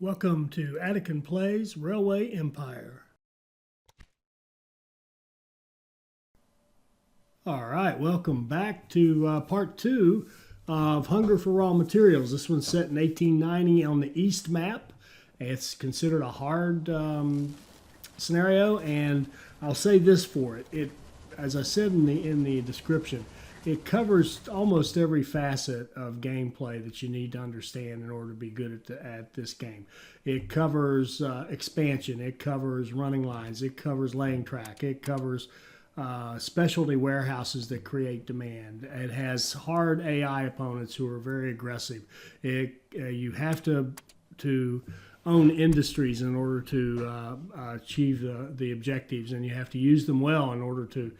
Welcome to Attican Plays Railway Empire. All right, welcome back to part two of Hunger for Raw Materials. This one's set in 1890 on the East map. It's considered a hard scenario, and I'll say this for it. As I said in the description, it covers almost every facet of gameplay that you need to understand in order to be good at this game. It covers expansion, it covers running lines, it covers laying track, it covers specialty warehouses that create demand. It has hard AI opponents who are very aggressive. You have to own industries in order to achieve the objectives, and you have to use them well in order to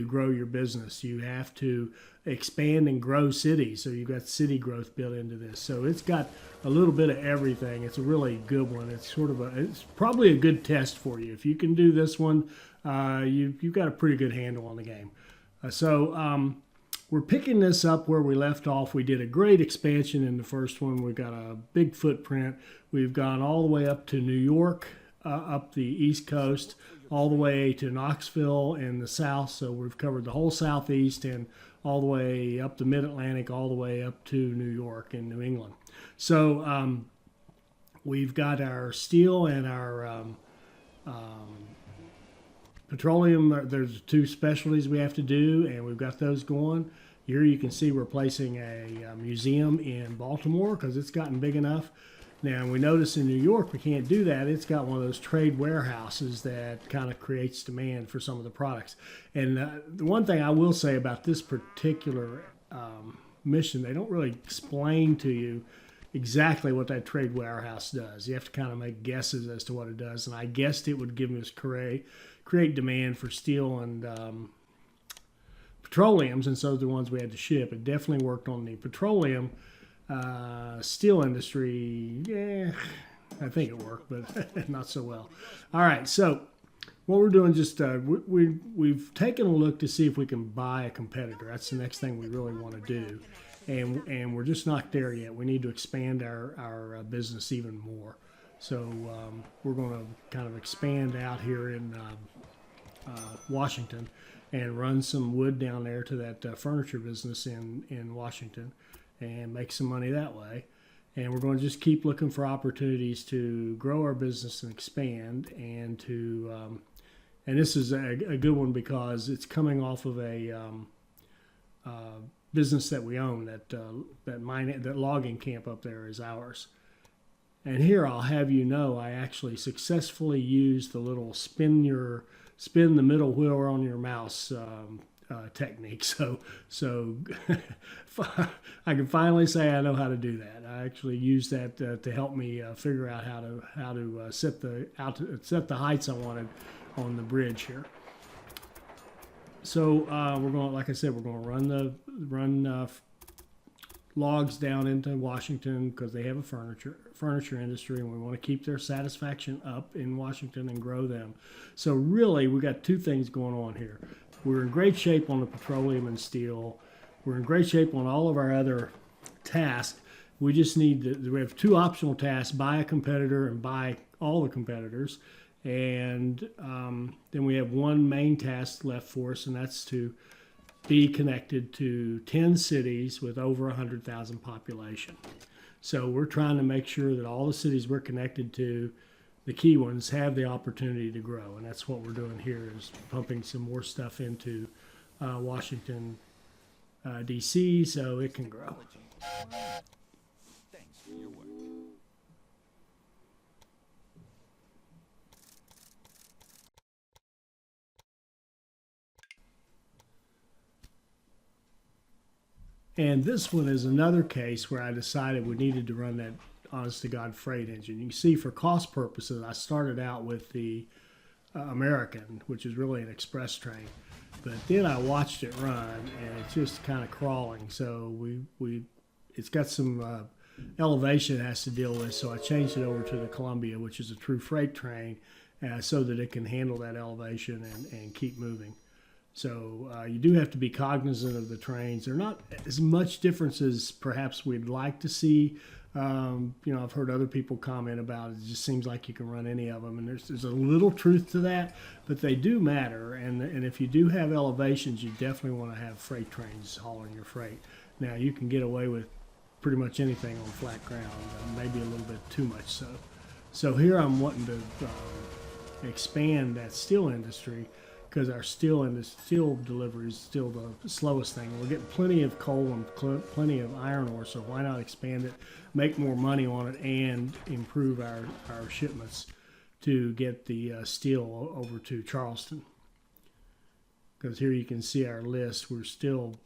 grow your business. You have to expand and grow cities, so you've got city growth built into this. So it's got a little bit of everything. It's a really good one. It's probably a good test for you. If you can do this one, you've got a pretty good handle on the game. We're picking this up where we left off. We did a great expansion in the first one. We've got a big footprint. We've gone all the way up to New York, up the East Coast, all the way to Knoxville in the South. So we've covered the whole Southeast and all the way up the Mid-Atlantic, all the way up to New York and New England. So we've got our steel and our petroleum. There's two specialties we have to do, and we've got those going. Here you can see we're placing a museum in Baltimore because it's gotten big enough. Now, we notice in New York we can't do that. It's got one of those trade warehouses that kind of creates demand for some of the products. And the one thing I will say about this particular mission, they don't really explain to you exactly what that trade warehouse does. You have to kind of make guesses as to what it does. And I guessed it would give us create demand for steel and petroleums, and so the ones we had to ship. It definitely worked on the petroleum. Steel industry, yeah, I think it worked, but not so well. All right, so what we're doing, we've taken a look to see if we can buy a competitor. That's the next thing we really want to do, and we're just not there yet. We need to expand our business even more. So we're going to kind of expand out here in Washington and run some wood down there to that furniture business in Washington and make some money that way. And we're going to just keep looking for opportunities to grow our business and expand, and and this is a good one because it's coming off of a business that we own. That logging camp up there is ours. And here I'll have you know I actually successfully used the little spin the middle wheel on your mouse technique. So I can finally say I know how to do that. I actually used that to help me figure out how to set the heights I wanted on the bridge here. So we're going, like I said, we're going to run logs down into Washington because they have a furniture industry, and we want to keep their satisfaction up in Washington and grow them. So really, we got two things going on here. We're in great shape on the petroleum and steel. We're in great shape on all of our other tasks. We just we have two optional tasks: buy a competitor and buy all the competitors. And then we have one main task left for us, and that's to be connected to 10 cities with over 100,000 population. So we're trying to make sure that all the cities we're connected to, the key ones, have the opportunity to grow. And that's what we're doing here, is pumping some more stuff into Washington, D.C., so it can grow. Thanks for your work. And this one is another case where I decided we needed to run that honest-to-God freight engine. You can see for cost purposes, I started out with the American, which is really an express train. But then I watched it run, and it's just kind of crawling. So it's got some elevation it has to deal with, so I changed it over to the Columbia, which is a true freight train, so that it can handle that elevation and keep moving. So you do have to be cognizant of the trains. They're not as much difference as perhaps we'd like to see. You know, I've heard other people comment about it. It just seems like you can run any of them, and there's a little truth to that, but they do matter. And if you do have elevations, you definitely want to have freight trains hauling your freight. Now you can get away with pretty much anything on flat ground, maybe a little bit too much so. So here I'm wanting to expand that steel industry because our steel delivery is still the slowest thing. We're getting plenty of coal and plenty of iron ore, so why not expand it, make more money on it, and improve our shipments to get the steel over to Charleston. Because here you can see our list. We still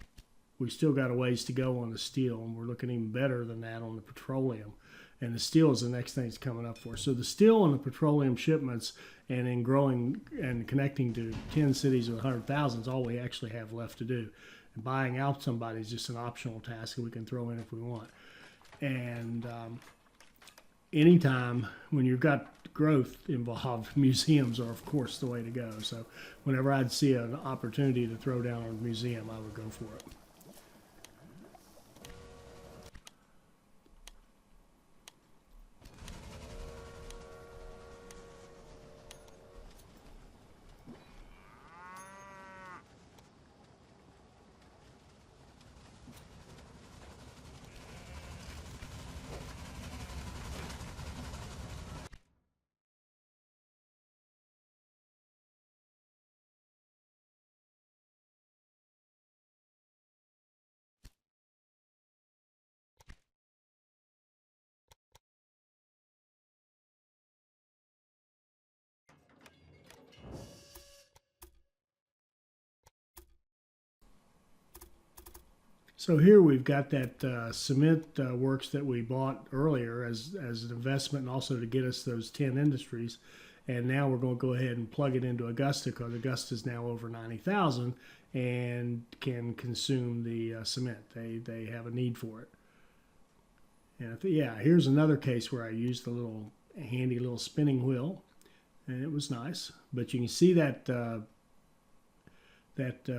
got a ways to go on the steel, and we're looking even better than that on the petroleum. And the steel is the next thing that's coming up for us. So the steel and the petroleum shipments, and in growing and connecting to 10 cities with 100,000 is all we actually have left to do. And buying out somebody is just an optional task that we can throw in if we want. And anytime when you've got growth involved, museums are, of course, the way to go. So whenever I'd see an opportunity to throw down a museum, I would go for it. So here we've got that cement works that we bought earlier as an investment and also to get us those 10 industries. And now we're going to go ahead and plug it into Augusta because Augusta is now over 90,000 and can consume the cement. They have a need for it. And yeah, here's another case where I used the little handy little spinning wheel, and it was nice. But you can see that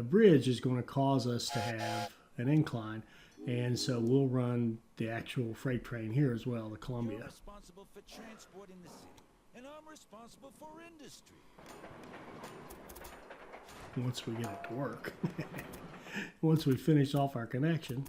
bridge is going to cause us to have an incline, and so we'll run the actual freight train here as well, the Columbia. You're responsible for transport in the city, and I'm responsible for industry. Once we get it to work. Once we finish off our connection.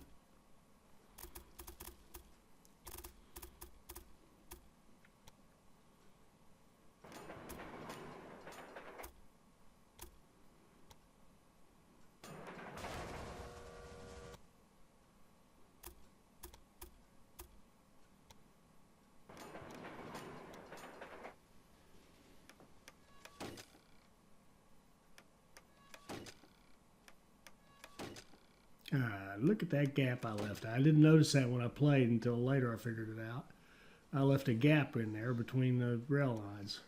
Look at that gap I left. I didn't notice that when I played until later I figured it out. I left a gap in there between the rail lines.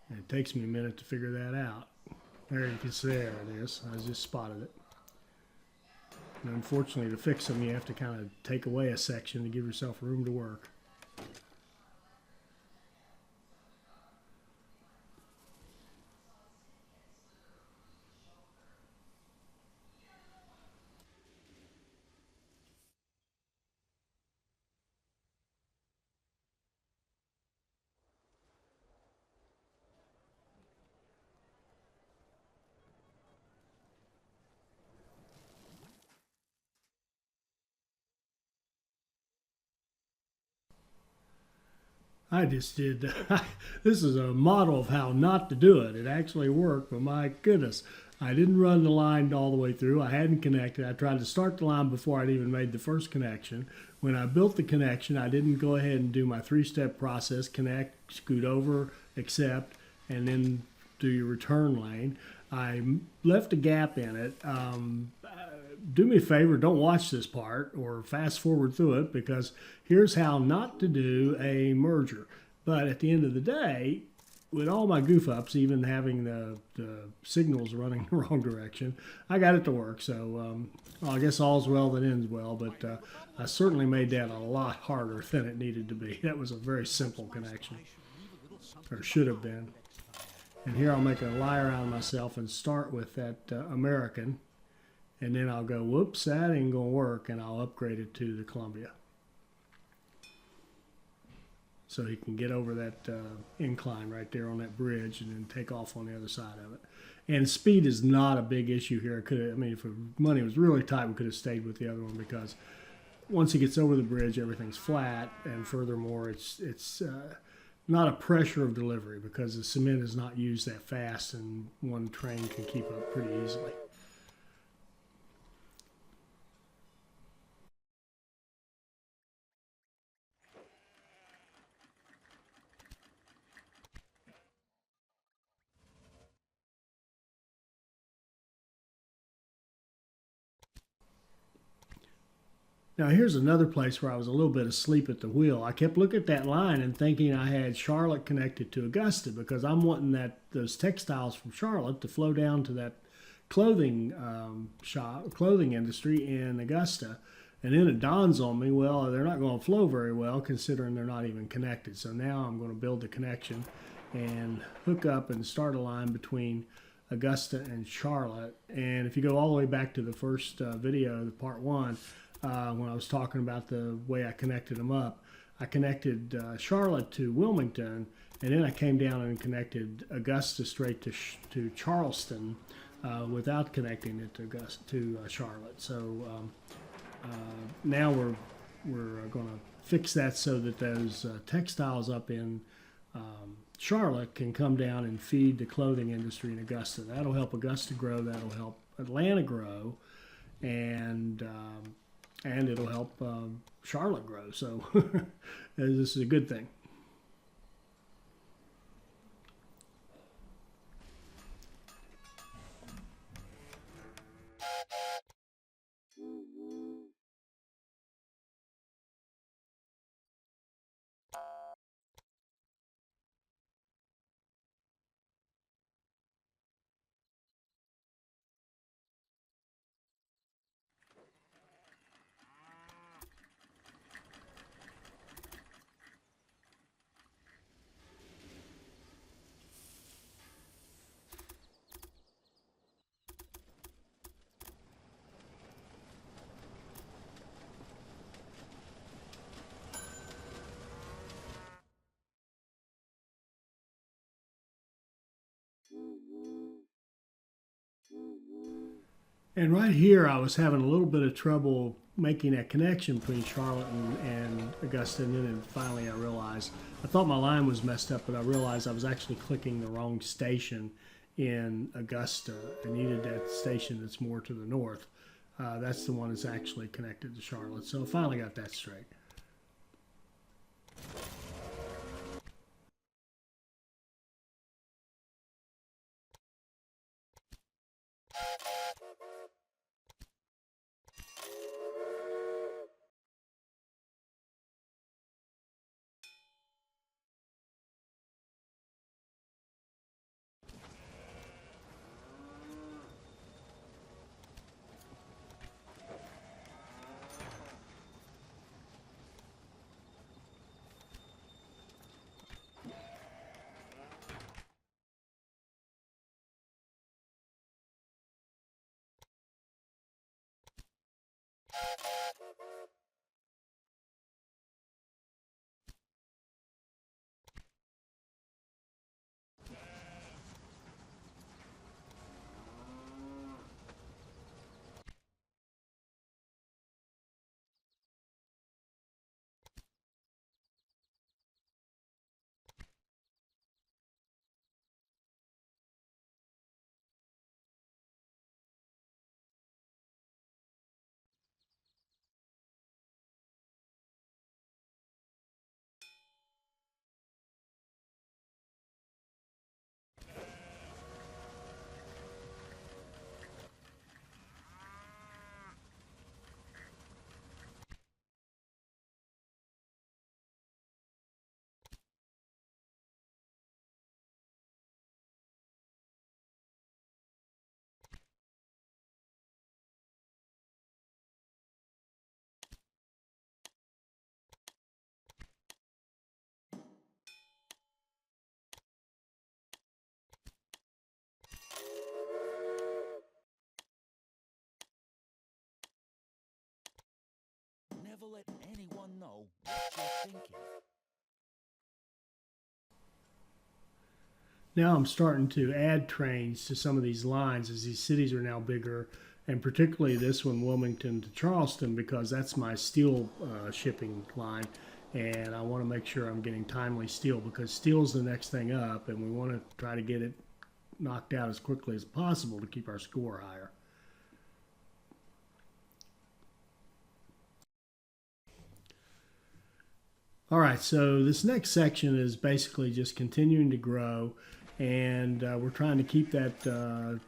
And it takes me a minute to figure that out. There you can see, there it is. I just spotted it. And unfortunately, to fix them, you have to kind of take away a section to give yourself room to work. I just did. This is a model of how not to do it. It actually worked, but my goodness, I didn't run the line all the way through. I hadn't connected. I tried to start the line before I'd even made the first connection. When I built the connection, I didn't go ahead and do my three-step process: connect, scoot over, accept, and then do your return lane. I left a gap in it. Do me a favor, don't watch this part or fast forward through it, because here's how not to do a merger. But at the end of the day, with all my goof ups, even having the signals running the wrong direction, I got it to work. So well, I guess all's well that ends well, but I certainly made that a lot harder than it needed to be. That was a very simple connection, or should have been. And here I'll make a liar out of myself and start with that American. and then I'll go, whoops, that ain't gonna work, and I'll upgrade it to the Columbia. So he can get over that incline right there on that bridge and then take off on the other side of it. And speed is not a big issue here. I mean, if money was really tight, we could have stayed with the other one, because once he gets over the bridge, everything's flat, and furthermore, it's not a pressure of delivery, because the cement is not used that fast, and one train can keep up pretty easily. Now here's another place where I was a little bit asleep at the wheel. I kept looking at that line and thinking I had Charlotte connected to Augusta, because I'm wanting those textiles from Charlotte to flow down to that clothing clothing industry in Augusta. And then it dawns on me, well, they're not going to flow very well considering they're not even connected. So now I'm going to build the connection and hook up and start a line between Augusta and Charlotte. And if you go all the way back to the first video, the part one, when I was talking about the way I connected them up, I connected Charlotte to Wilmington, and then I came down and connected Augusta straight to Charleston without connecting it to Charlotte. So now we're going to fix that so that those textiles up in Charlotte can come down and feed the clothing industry in Augusta. That'll help Augusta grow. That'll help Atlanta grow, and it'll help Charlotte grow. So this is a good thing. And right here, I was having a little bit of trouble making that connection between Charlotte and Augusta. And then finally I realized, I thought my line was messed up, but I realized I was actually clicking the wrong station in Augusta. I needed that station that's more to the north. That's the one that's actually connected to Charlotte. So I finally got that straight. let anyone know what you're thinking. Now I'm starting to add trains to some of these lines as these cities are now bigger, and particularly this one, Wilmington to Charleston, because that's my steel shipping line, and I want to make sure I'm getting timely steel because steel's the next thing up, and we want to try to get it knocked out as quickly as possible to keep our score higher. All right, so this next section is basically just continuing to grow, and we're trying to keep that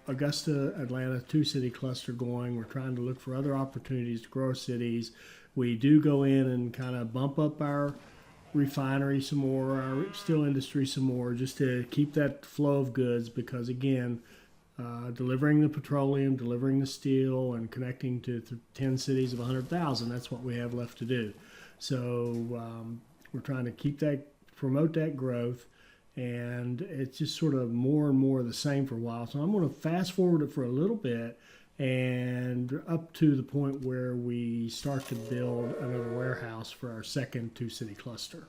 Augusta, Atlanta two-city cluster going. We're trying to look for other opportunities to grow cities. We do go in and kind of bump up our refinery some more, our steel industry some more, just to keep that flow of goods because, again, delivering the petroleum, delivering the steel, and connecting to 10 cities of 100,000, that's what we have left to do. So we're trying to keep that, promote that growth, and it's just sort of more and more the same for a while. So I'm going to fast forward it for a little bit and up to the point where we start to build another warehouse for our second two-city cluster.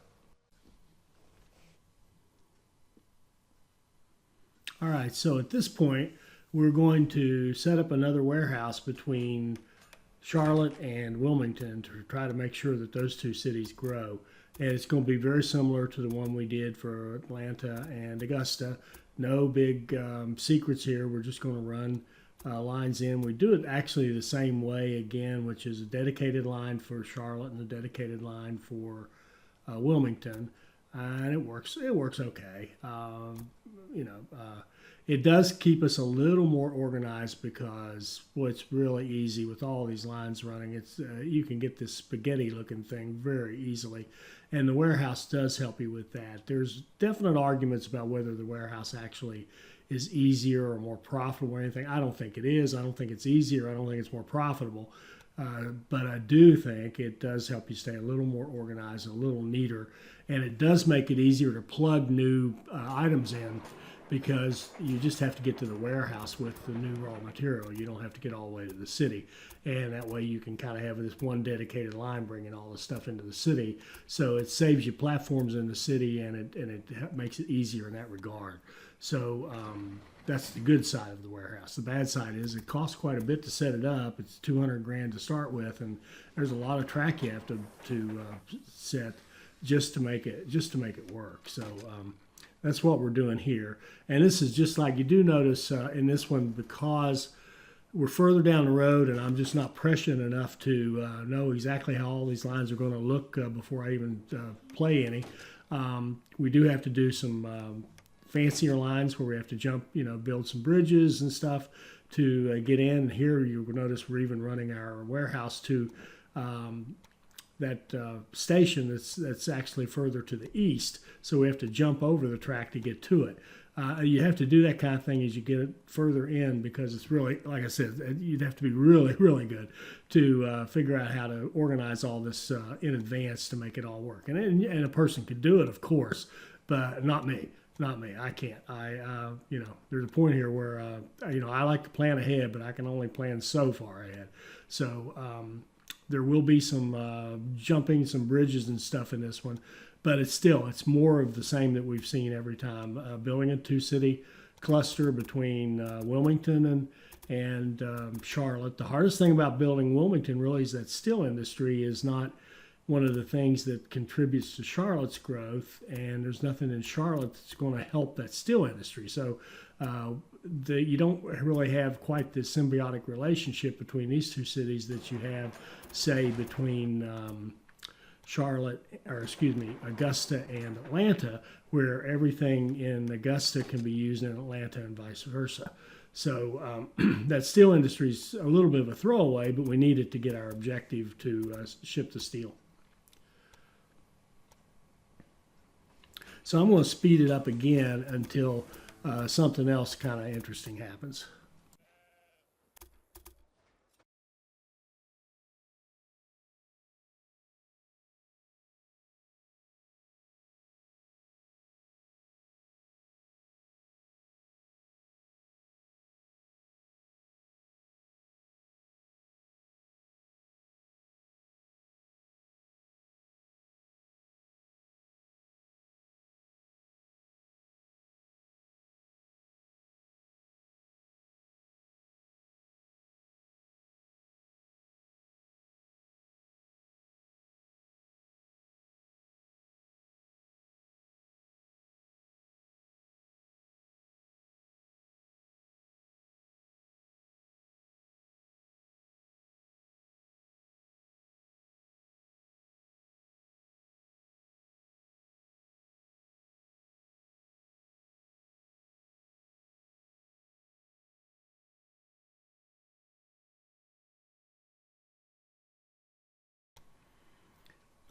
All right, so at this point, we're going to set up another warehouse between Charlotte and Wilmington to try to make sure that those two cities grow. And it's going to be very similar to the one we did for Atlanta and Augusta. No big secrets here. We're just going to run lines in. We do it actually the same way again, which is a dedicated line for Charlotte and a dedicated line for Wilmington. And it works. It works okay. It does keep us a little more organized because it's really easy with all these lines running. It's you can get this spaghetti-looking thing very easily, and the warehouse does help you with that. There's definite arguments about whether the warehouse actually is easier or more profitable or anything. I don't think it is. I don't think it's easier. I don't think it's more profitable. But I do think it does help you stay a little more organized, a little neater, and it does make it easier to plug new items in because you just have to get to the warehouse with the new raw material. You don't have to get all the way to the city, and that way you can kind of have this one dedicated line bringing all the stuff into the city. So it saves you platforms in the city, and it makes it easier in that regard. So that's the good side of the warehouse. The bad side is it costs quite a bit to set it up. It's $200,000 to start with, and there's a lot of track you have to set just to make it work. So that's what we're doing here. And this is just like you do notice in this one, because we're further down the road and I'm just not prescient enough to know exactly how all these lines are going to look before I even play any. We do have to do some fancier lines where we have to jump, build some bridges and stuff to get in. Here you'll notice we're even running our warehouse to that station that's actually further to the east, so we have to jump over the track to get to it. You have to do that kind of thing as you get it further in because it's really, like I said, you'd have to be really, really good to figure out how to organize all this in advance to make it all work. And a person could do it, of course, but not me. Not me. I can't. There's a point here where, I like to plan ahead, but I can only plan so far ahead. So there will be some jumping, some bridges and stuff in this one, but it's more of the same that we've seen every time. Building a two-city cluster between Wilmington and Charlotte. The hardest thing about building Wilmington really is that steel industry is not one of the things that contributes to Charlotte's growth, and there's nothing in Charlotte that's going to help that steel industry. So you don't really have quite the symbiotic relationship between these two cities that you have, say, between Augusta and Atlanta, where everything in Augusta can be used in Atlanta and vice versa. So that steel industry is a little bit of a throwaway, but we need it to get our objective to ship the steel. So I'm going to speed it up again until something else kind of interesting happens.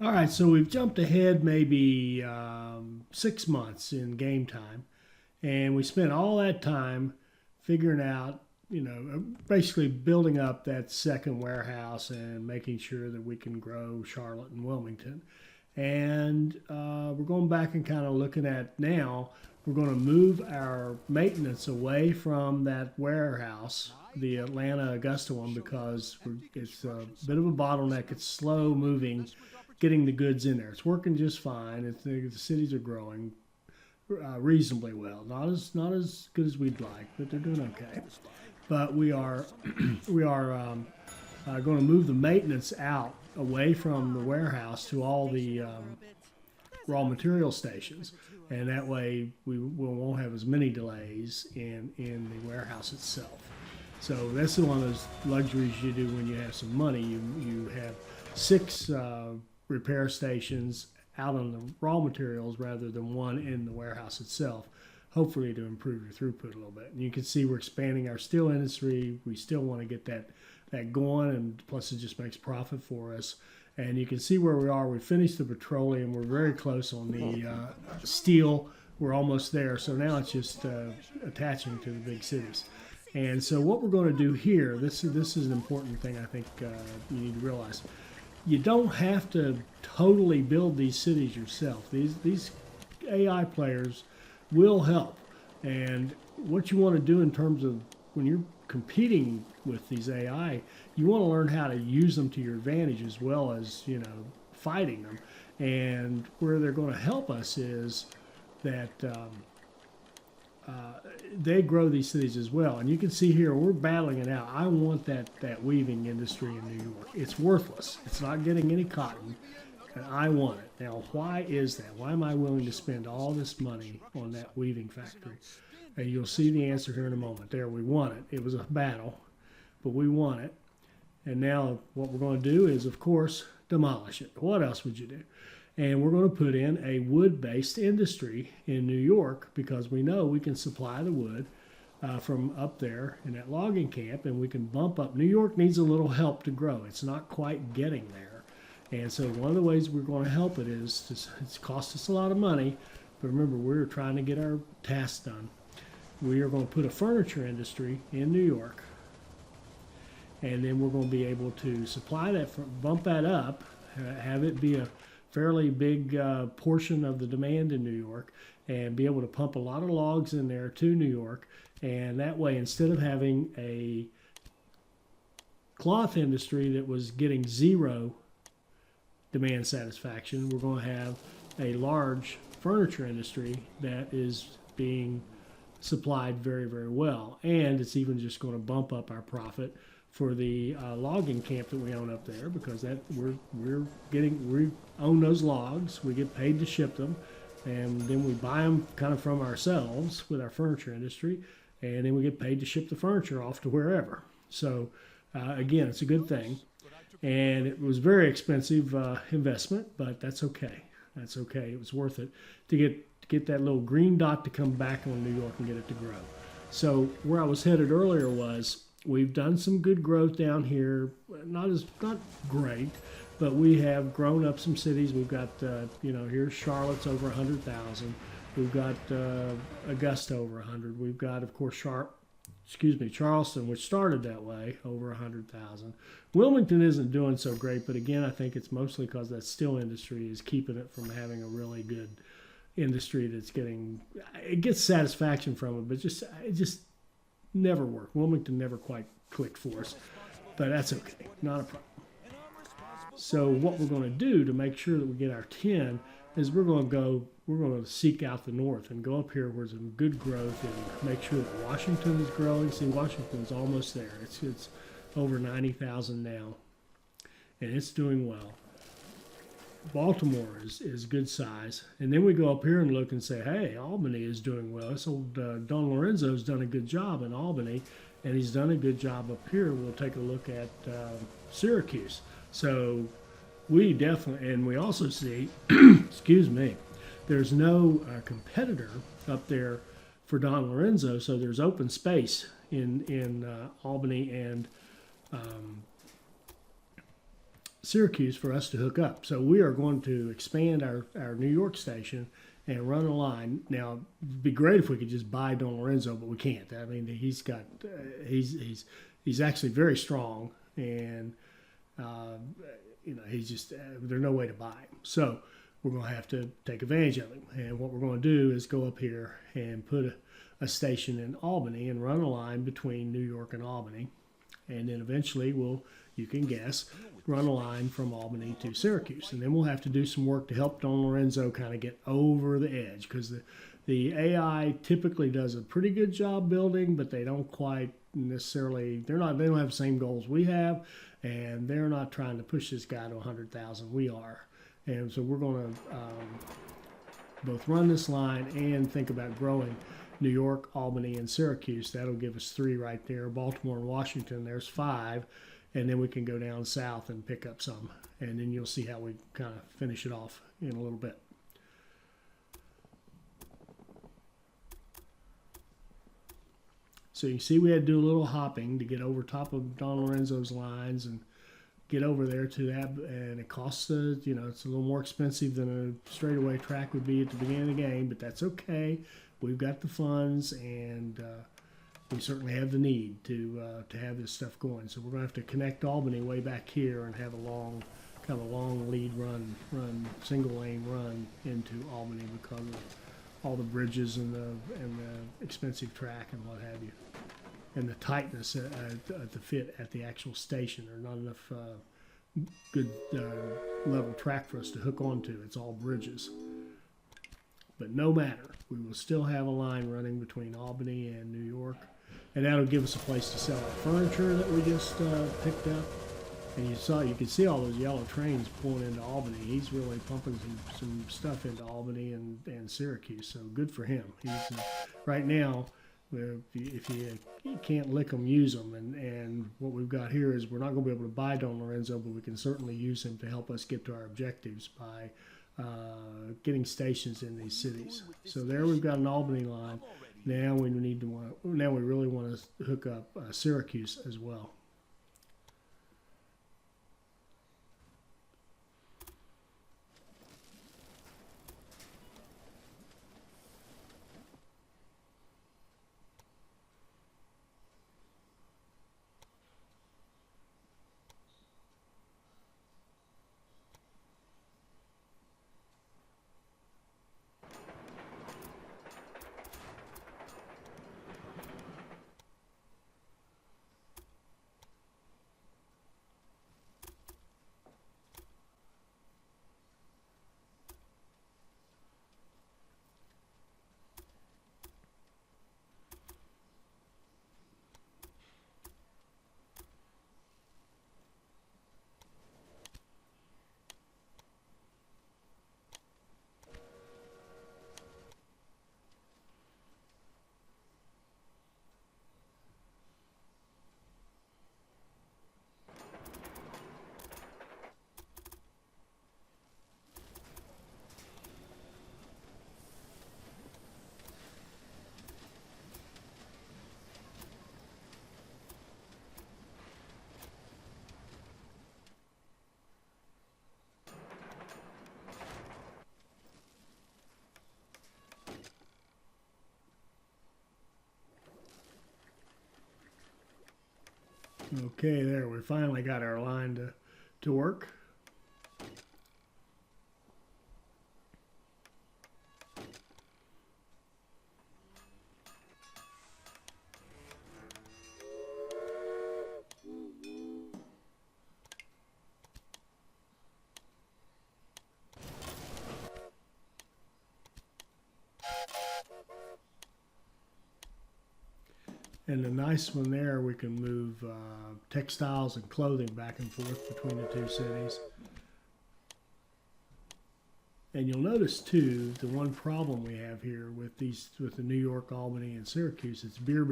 All right, so we've jumped ahead maybe 6 months in game time, and we spent all that time figuring out, basically building up that second warehouse and making sure that we can grow Charlotte and Wilmington. And we're going back and kind of looking at now, we're going to move our maintenance away from that warehouse, the Atlanta Augusta one, because it's a bit of a bottleneck. It's slow moving, getting the goods in there. It's working just fine. The cities are growing reasonably well. Not as good as we'd like, but they're doing okay. But we are going to move the maintenance out away from the warehouse to all the raw material stations, and that way we won't have as many delays in the warehouse itself. So that's one of those luxuries you do when you have some money. You have 6 repair stations out on the raw materials rather than one in the warehouse itself, hopefully to improve your throughput a little bit. And you can see we're expanding our steel industry. We still want to get that going, and plus it just makes profit for us. And you can see where we are. We finished the petroleum. We're very close on the steel. We're almost there. So now it's just attaching to the big cities. And so what we're going to do here, this is an important thing I think you need to realize. You don't have to totally build these cities yourself. These AI players will help. And what you want to do in terms of when you're competing with these AI, you want to learn how to use them to your advantage as well as, fighting them. And where they're going to help us is that they grow these cities as well. And you can see here, we're battling it out. I want that weaving industry in New York. It's worthless. It's not getting any cotton, and I want it. Now, why is that? Why am I willing to spend all this money on that weaving factory? And you'll see the answer here in a moment. There, we won it. It was a battle, but we won it. And now what we're going to do is, of course, demolish it. What else would you do? And we're going to put in a wood-based industry in New York because we know we can supply the wood from up there in that logging camp, and we can bump up. New York needs a little help to grow. It's not quite getting there. And so one of the ways we're going to help it is, it's cost us a lot of money, but remember, we're trying to get our tasks done. We are going to put a furniture industry in New York, and then we're going to be able to supply that, bump that up, have it be a fairly big portion of the demand in New York, and be able to pump a lot of logs in there to New York. And that way, instead of having a cloth industry that was getting zero demand satisfaction, we're going to have a large furniture industry that is being supplied very, very well. And it's even just going to bump up our profit for the logging camp that we own up there, because that we own those logs, we get paid to ship them, and then we buy them kind of from ourselves with our furniture industry, and then we get paid to ship the furniture off to wherever. So again, it's a good thing, and it was very expensive investment, but that's okay. That's okay. It was worth it to get that little green dot to come back on New York and get it to grow. So where I was headed earlier was, we've done some good growth down here, not great, but we have grown up some cities. We've got, here's Charlotte's over 100,000. We've got Augusta over 100. We've got, of course, Charleston, which started that way, over 100,000. Wilmington isn't doing so great, but again, I think it's mostly because that steel industry is keeping it from having a really good industry it gets satisfaction from it, but it just never worked. Wilmington never quite clicked for us, but that's okay, not a problem. So what we're going to do to make sure that we get our 10 is we're going to seek out the north and go up here where there's some good growth and make sure that Washington is growing. See, Washington's almost there. It's over 90,000 now, and it's doing well. Baltimore is good size. And then we go up here and look and say, hey, Albany is doing well. This old Don Lorenzo's done a good job in Albany, and he's done a good job up here. We'll take a look at Syracuse. So we definitely, and we also see, excuse me, there's no competitor up there for Don Lorenzo, so there's open space in Albany and Syracuse for us to hook up. So we are going to expand our New York station and run a line. Now, it'd be great if we could just buy Don Lorenzo, but we can't. I mean, he's got he's actually very strong, and he's just there's no way to buy him. So we're going to have to take advantage of him. And what we're going to do is go up here and put a station in Albany and run a line between New York and Albany, and then eventually you can guess, run a line from Albany to Syracuse. And then we'll have to do some work to help Don Lorenzo kind of get over the edge, because the AI typically does a pretty good job building, but they don't quite necessarily, they don't have the same goals we have, and they're not trying to push this guy to 100,000. We are. And so we're going to both run this line and think about growing New York, Albany, and Syracuse. That'll give us 3 right there. Baltimore and Washington, there's 5. And then we can go down south and pick up some. And then you'll see how we kind of finish it off in a little bit. So you can see we had to do a little hopping to get over top of Don Lorenzo's lines and get over there to that. And it costs, it's a little more expensive than a straightaway track would be at the beginning of the game, but that's okay. We've got the funds, and we certainly have the need to have this stuff going. So we're going to have to connect Albany way back here and have a long lead run, single lane run into Albany because of all the bridges and the expensive track and what have you, and the tightness at the fit at the actual station. There's not enough good level track for us to hook onto. It's all bridges. But no matter, we will still have a line running between Albany and New York. And that'll give us a place to sell our furniture that we just picked up. And you can see all those yellow trains pulling into Albany. He's really pumping some stuff into Albany and Syracuse. So good for him. He's right now, if you can't lick them, use them. And what we've got here is we're not going to be able to buy Don Lorenzo, but we can certainly use him to help us get to our objectives by getting stations in these cities. So there we've got an Albany line. Now we really want to hook up Syracuse as well. Okay, there, we finally got our line to work. And the nice one there, we can move textiles and clothing back and forth between the two cities. And you'll notice too, the one problem we have here with the New York, Albany, and Syracuse, it's beer.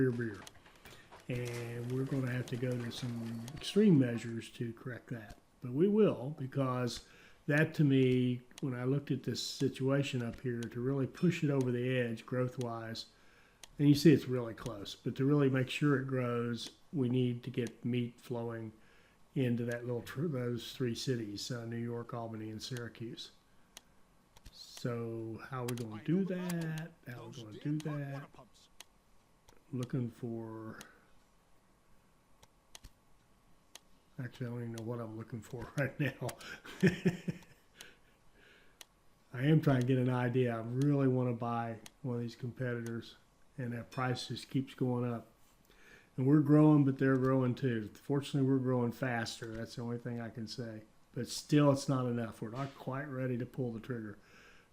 And we're going to have to go to some extreme measures to correct that. But we will, because that to me, when I looked at this situation up here, to really push it over the edge growth-wise, and you see it's really close, but to really make sure it grows, we need to get meat flowing into that those three cities, New York, Albany, and Syracuse. So how are we going to do that? How are we going to do that? Looking for, actually I don't even know what I'm looking for right now. I am trying to get an idea. I really want to buy one of these competitors, and that price just keeps going up. And we're growing, but they're growing too. Fortunately, we're growing faster. That's the only thing I can say. But still, it's not enough. We're not quite ready to pull the trigger.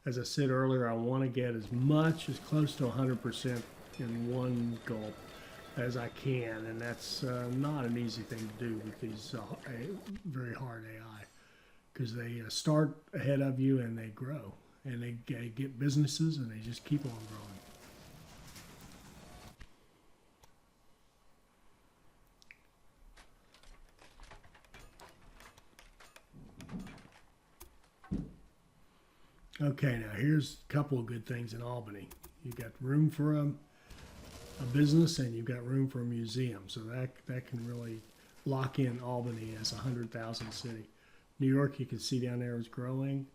As I said earlier, I want to get as much, as close to 100% in one gulp as I can. And that's not an easy thing to do with these very hard AI. Because they start ahead of you and they grow. And they get businesses and they just keep on growing. Okay, now here's a couple of good things in Albany. You've got room for a business and you've got room for a museum. So that can really lock in Albany as a 100,000 city. New York, you can see down there is growing.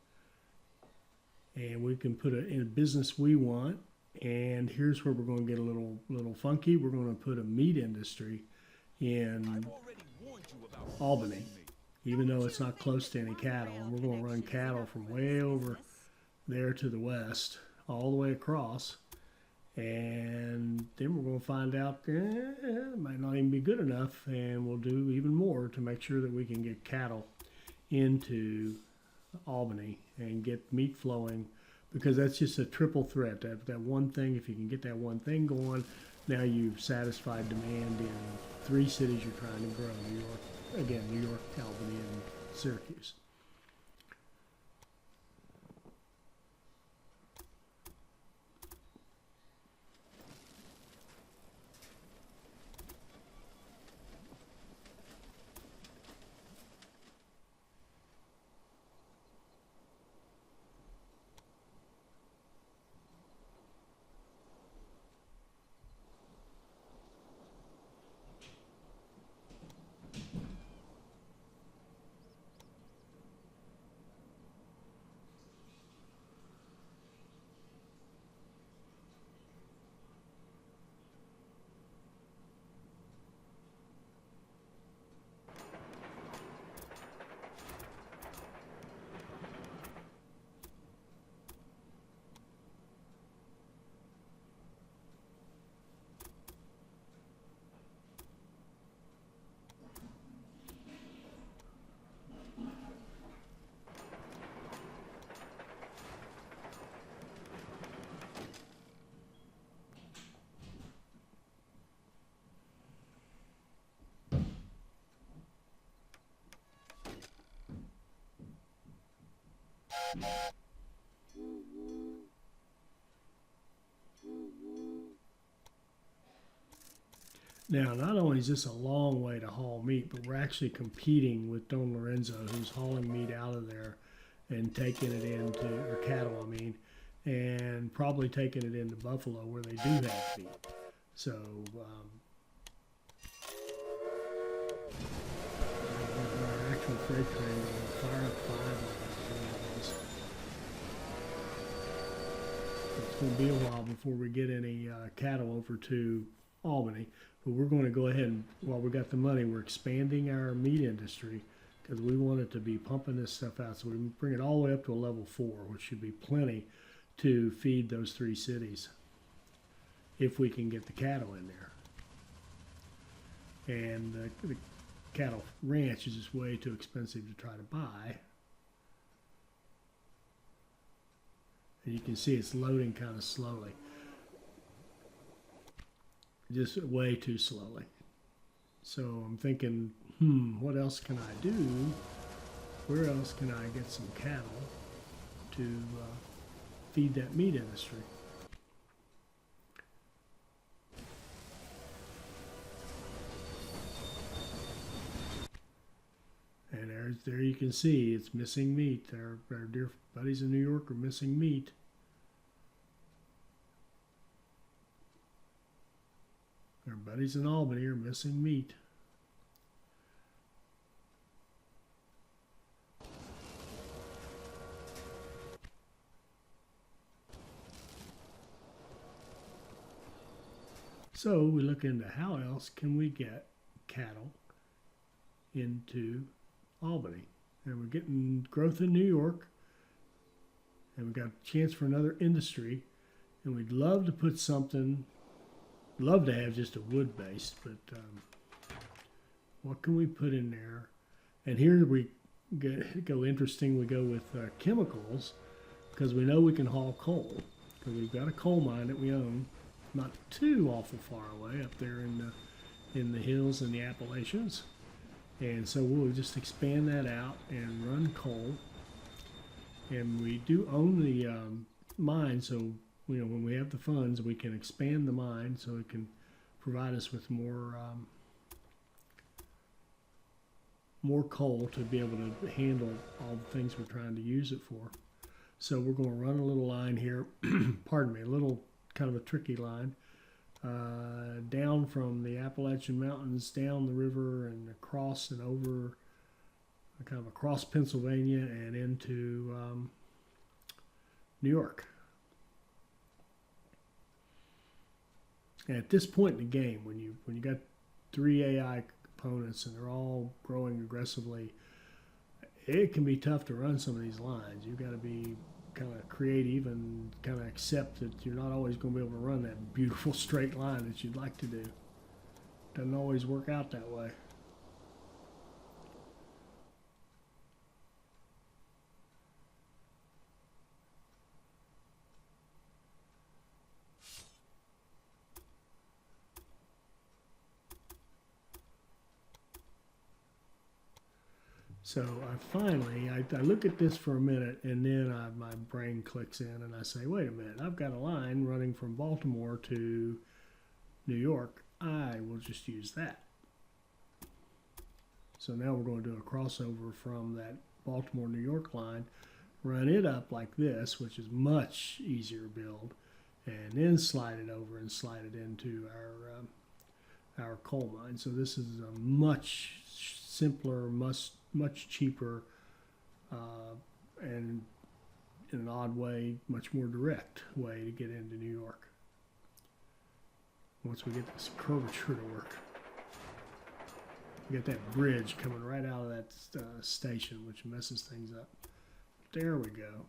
And we can put it in a business we want. And here's where we're going to get a little funky. We're going to put a meat industry in Albany, even though it's not close to any cattle. And we're going to run cattle from way over there to the west, all the way across, and then we're going to find out it might not even be good enough, and we'll do even more to make sure that we can get cattle into Albany and get meat flowing, because that's just a triple threat. That one thing, if you can get that one thing going, now you've satisfied demand in three cities you're trying to grow. New York, Albany, and Syracuse. Now, not only is this a long way to haul meat, but we're actually competing with Don Lorenzo, who's hauling meat out of there and taking it into, or cattle, I mean, and probably taking it into Buffalo where they do have meat. So, our actual freight train will fire up 5 of these. It's going to be a while before we get any cattle over to Albany. But we're going to go ahead and, while we got the money, we're expanding our meat industry because we want it to be pumping this stuff out. So we bring it all the way up to a level 4, which should be plenty to feed those 3 cities if we can get the cattle in there. And the cattle ranch is just way too expensive to try to buy. And you can see it's loading kind of slowly. Just way too slowly. So I'm thinking, what else can I do? Where else can I get some cattle to feed that meat industry? And there you can see it's missing meat. Our dear buddies in New York are missing meat. Our buddies in Albany are missing meat. So we look into how else can we get cattle into Albany. And we're getting growth in New York, and we've got a chance for another industry, and we'd love to put something, love to have just a wood base, but what can we put in there? And here we go interesting. We go with chemicals, because we know we can haul coal, because we've got a coal mine that we own, not too awful far away up there in the hills and the Appalachians. And so we'll just expand that out and run coal. And we do own the mine, so when we have the funds, we can expand the mine so it can provide us with more coal to be able to handle all the things we're trying to use it for. So we're going to run a little line here, pardon me, a little kind of a tricky line, down from the Appalachian Mountains, down the river and across and over, kind of across Pennsylvania and into New York. And at this point in the game, when you got 3 AI components and they're all growing aggressively, it can be tough to run some of these lines. You've got to be kind of creative and kind of accept that you're not always going to be able to run that beautiful straight line that you'd like to do. Doesn't always work out that way. So I look at this for a minute, and then my brain clicks in and I say, wait a minute, I've got a line running from Baltimore to New York. I will just use that. So now we're going to do a crossover from that Baltimore-New York line, run it up like this, which is much easier to build, and then slide it over and slide it into our coal mine. So this is a much simpler, much cheaper, and in an odd way, much more direct way to get into New York. Once we get this curvature to work. We got that bridge coming right out of that station, which messes things up. There we go.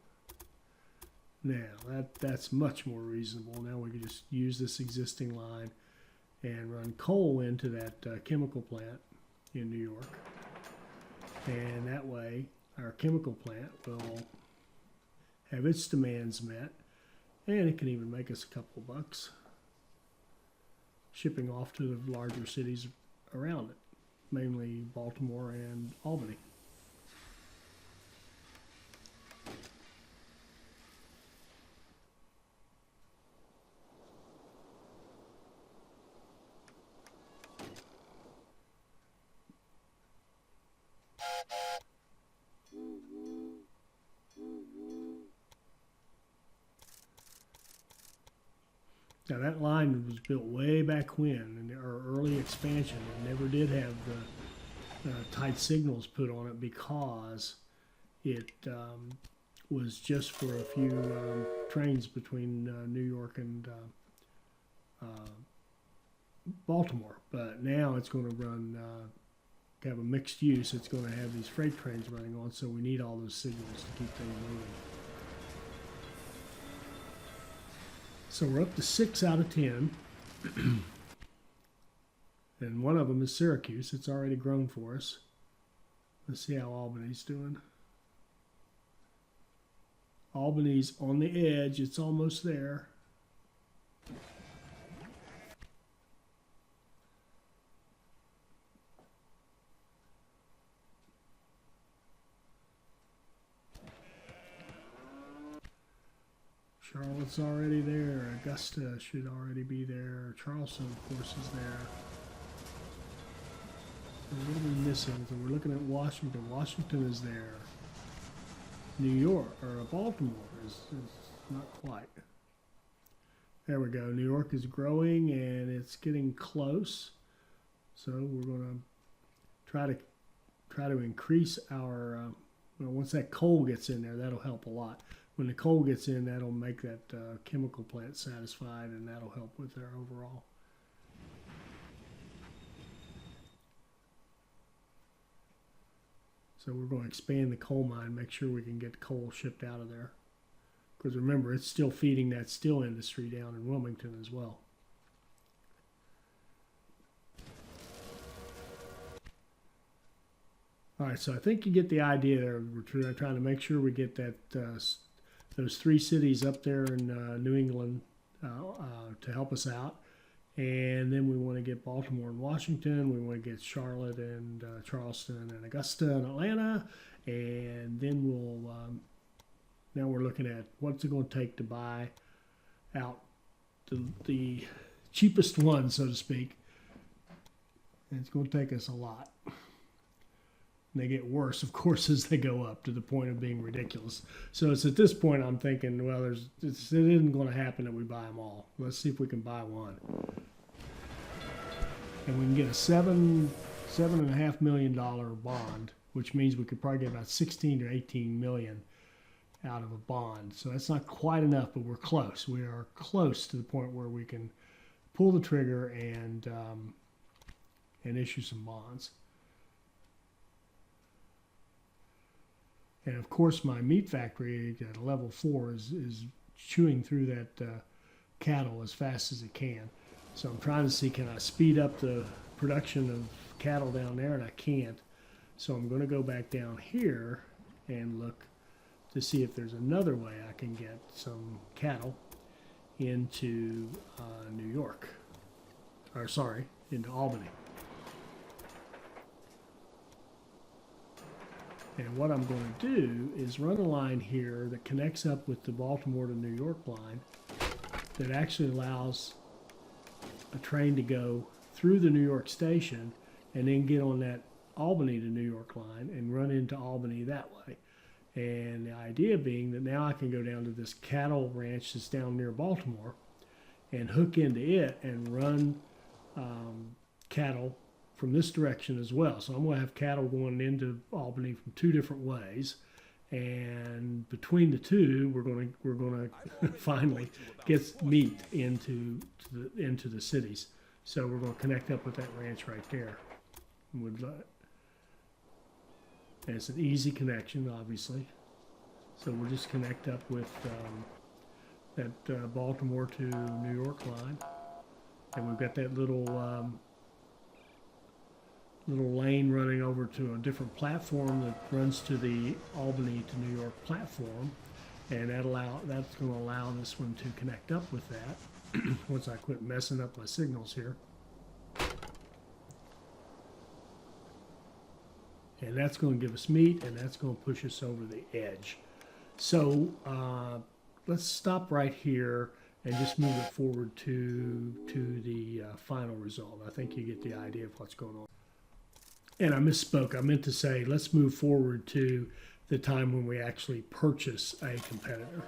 Now, that's much more reasonable. Now we can just use this existing line and run coal into that chemical plant in New York. And that way, our chemical plant will have its demands met, and it can even make us a couple of bucks shipping off to the larger cities around it, mainly Baltimore and Albany. Now that line was built way back when, in our early expansion. It never did have the tight signals put on it because it was just for a few trains between New York and Baltimore. But now it's going to run, have a mixed use. It's going to have these freight trains running on, so we need all those signals to keep things moving. So we're up to 6 out of 10. And one of them is Syracuse. It's already grown for us. Let's see how Albany's doing. Albany's on the edge. It's almost there. Charlotte's already there. Augusta should already be there. Charleston, of course, is there. And what are we missing? So we're looking at Washington. Washington is there. New York, or Baltimore is not quite. There we go. New York is growing and it's getting close. So we're going to try to increase our, once that coal gets in there, that'll help a lot. When the coal gets in, that'll make that chemical plant satisfied, and that'll help with our overall So we're going to expand the coal mine, make sure we can get coal shipped out of there. Because remember, it's still feeding that steel industry down in Wilmington as well. All right, so I think you get the idea there. We're trying to make sure we get that those 3 cities up there in New England to help us out. And then we want to get Baltimore and Washington. We want to get Charlotte and Charleston and Augusta and Atlanta. And then we'll, now we're looking at what's it going to take to buy out the cheapest one, so to speak. And it's going to take us a lot. And they get worse, of course, as they go up to the point of being ridiculous. So it's at this point I'm thinking, well, it isn't going to happen that we buy them all. Let's see if we can buy one. And we can get a $7.5 million bond, which means we could probably get about 16 or 18 million out of a bond. So that's not quite enough, but we're close. We are close to the point where we can pull the trigger and issue some bonds. And of course, my meat factory at level 4 is chewing through that cattle as fast as it can. So I'm trying to see, can I speed up the production of cattle down there, and I can't. So I'm going to go back down here and look to see if there's another way I can get some cattle into New York, or sorry, into Albany. And what I'm going to do is run a line here that connects up with the Baltimore to New York line that actually allows a train to go through the New York station and then get on that Albany to New York line and run into Albany that way. And the idea being that now I can go down to this cattle ranch that's down near Baltimore and hook into it and run cattle from this direction as well. So I'm going to have cattle going into Albany from 2 different ways, and between the 2, we're going to finally get meat into the cities. So we're going to connect up with that ranch right there. And it's an easy connection, obviously. So we'll just connect up with that Baltimore to New York line, and we've got that little lane running over to a different platform that runs to the Albany to New York platform, and that's going to allow this one to connect up with that once I quit messing up my signals here. And that's going to give us meat, and that's going to push us over the edge. So let's stop right here and just move it forward to the final result. I think you get the idea of what's going on. And I misspoke. I meant to say, let's move forward to the time when we actually purchase a competitor.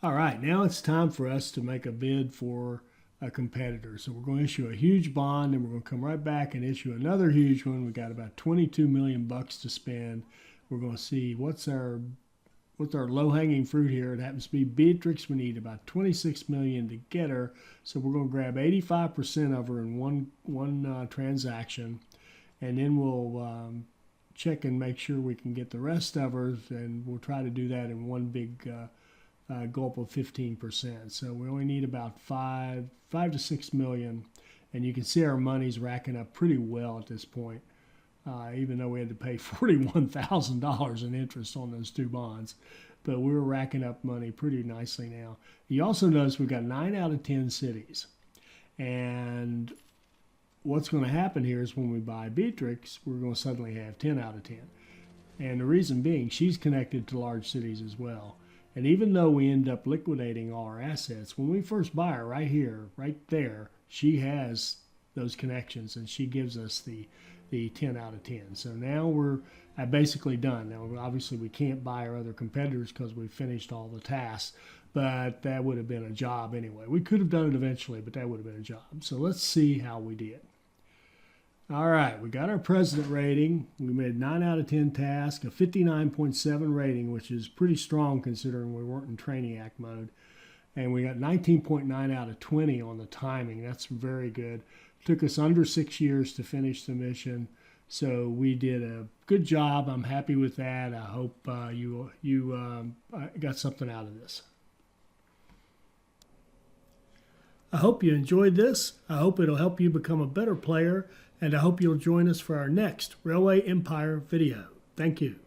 All right, now it's time for us to make a bid for a competitor. So we're going to issue a huge bond, and we're going to come right back and issue another huge one. We got about 22 million bucks to spend. We're going to see what's our low-hanging fruit here. It happens to be Beatrix. We need about 26 million to get her, so we're going to grab 85% of her in one transaction, and then we'll check and make sure we can get the rest of her, and we'll try to do that in one big gulp of 15%. So we only need about 5 to 6 million, and you can see our money's racking up pretty well at this point. Even though we had to pay $41,000 in interest on those 2 bonds. But we're racking up money pretty nicely now. You also notice we've got 9 out of 10 cities. And what's going to happen here is when we buy Beatrix, we're going to suddenly have 10 out of 10. And the reason being, she's connected to large cities as well. And even though we end up liquidating all our assets, when we first buy her right here, right there, she has those connections, and she gives us the 10 out of 10. So now we're basically done. Now, obviously, we can't buy our other competitors because we finished all the tasks, but that would have been a job anyway. We could have done it eventually, but that would have been a job. So let's see how we did. All right, we got our president rating. We made 9 out of 10 tasks, a 59.7 rating, which is pretty strong considering we weren't in Trainiac mode. And we got 19.9 out of 20 on the timing. That's very good. Took us under 6 years to finish the mission. So we did a good job. I'm happy with that. I hope you got something out of this. I hope you enjoyed this. I hope it'll help you become a better player, and I hope you'll join us for our next Railway Empire video. Thank you.